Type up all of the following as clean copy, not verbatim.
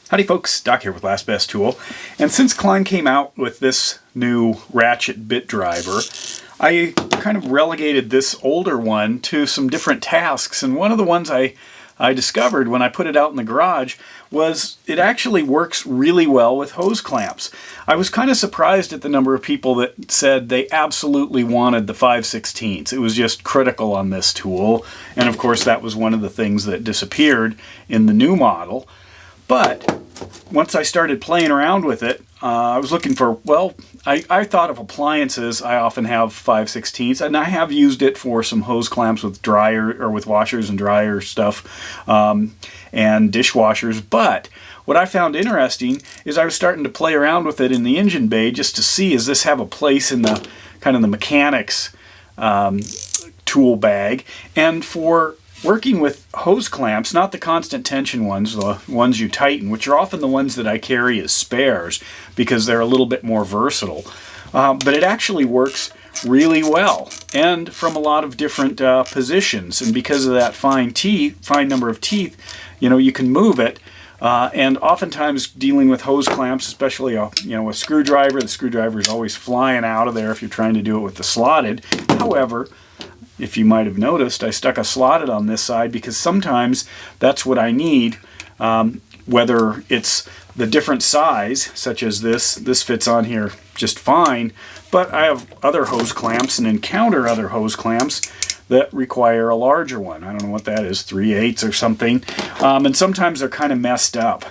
Howdy folks, Doc here with Last Best Tool. And since Klein came out with this new ratchet bit driver, I kind of relegated this older one to some different tasks. And one of the ones I discovered when I put it out in the garage was it actually works really well with hose clamps. I was kind of surprised at the number of people that said they absolutely wanted the 5/16. It was just critical on this tool. And of course that was one of the things that disappeared in the new model. But once I started playing around with it, I was looking for, well, I thought of appliances. I often have 5/16, and I have used it for some hose clamps with dryer or with washers and dryer stuff and dishwashers. But what I found interesting is I was starting to play around with it in the engine bay just to see, does this have a place in the kind of the mechanics tool bag. And for working with hose clamps, not the constant tension ones, the ones you tighten, which are often the ones that I carry as spares because they're a little bit more versatile. But it actually works really well and from a lot of different positions. And because of that fine number of teeth, you know, you can move it. And oftentimes dealing with hose clamps, especially a screwdriver, the screwdriver is always flying out of there if you're trying to do it with the slotted. However, if you might have noticed, I stuck a slotted on this side because sometimes that's what I need, whether it's the different size, such as this fits on here just fine, but I have other hose clamps and encounter other hose clamps that require a larger one. I don't know what that is, 3/8 or something, and sometimes they're kind of messed up.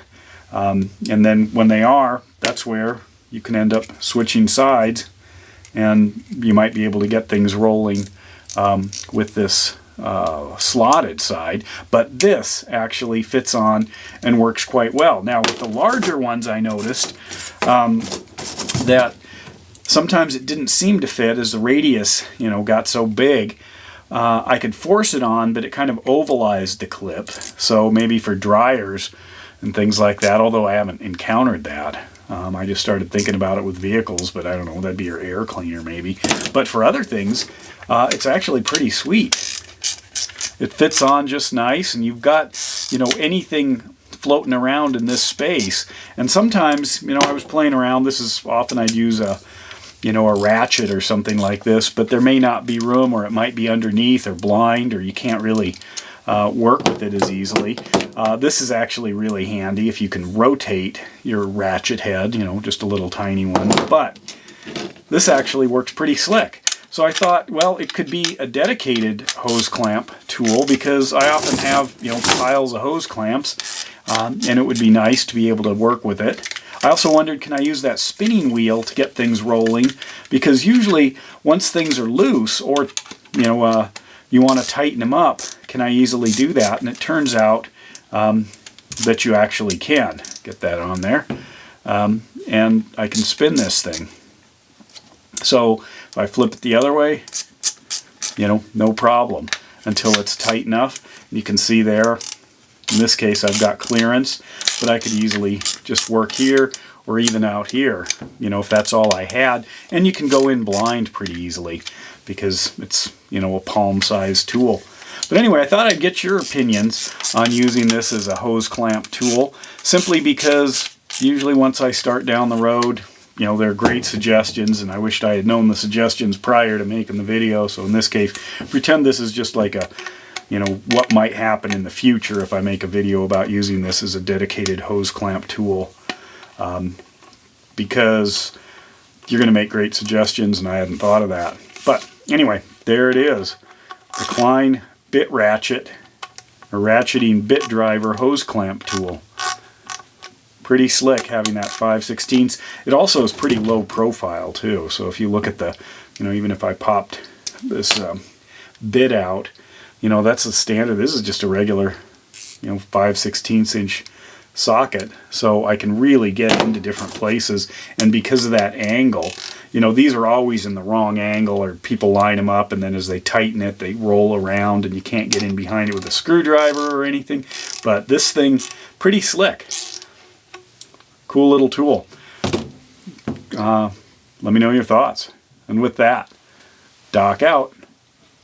And then when they are, that's where you can end up switching sides, and you might be able to get things rolling with this slotted side, but this actually fits on and works quite well. Now with the larger ones I noticed that sometimes it didn't seem to fit as the radius got so big. I could force it on, but it kind of ovalized the clip, so maybe for dryers and things like that, although I haven't encountered that. I just started thinking about it with vehicles, but I don't know, that'd be your air cleaner maybe. But for other things, it's actually pretty sweet. It fits on just nice, and you've got, anything floating around in this space. And sometimes, I was playing around, this is often I'd use a ratchet or something like this, but there may not be room, or it might be underneath or blind, or you can't really work with it as easily. This is actually really handy if you can rotate your ratchet head, just a little tiny one. But this actually works pretty slick. So I thought, well, it could be a dedicated hose clamp tool because I often have, piles of hose clamps, and it would be nice to be able to work with it. I also wondered, can I use that spinning wheel to get things rolling? Because usually once things are loose, or you want to tighten them up, can I easily do that? And it turns out that you actually can get that on there, and I can spin this thing. So if I flip it the other way, no problem until it's tight enough. You can see there, in this case I've got clearance, but I could easily just work here or even out here, if that's all I had. And you can go in blind pretty easily because it's, a palm-sized tool. But anyway, I thought I'd get your opinions on using this as a hose clamp tool, simply because usually once I start down the road, they're great suggestions, and I wished I had known the suggestions prior to making the video. So in this case, pretend this is just like a, what might happen in the future if I make a video about using this as a dedicated hose clamp tool. Because you're going to make great suggestions, and I hadn't thought of that. But anyway, there it is. The Klein bit ratchet, or ratcheting bit driver hose clamp tool. Pretty slick having that 5/16. It also is pretty low profile too. So if you look at the, even if I popped this bit out, that's a standard. This is just a regular, 5/16 inch socket. So I can really get into different places. And because of that angle, these are always in the wrong angle, or people line them up, and then as they tighten it, they roll around, and you can't get in behind it with a screwdriver or anything. But this thing, pretty slick. Cool little tool. Let me know your thoughts. And with that, Doc out.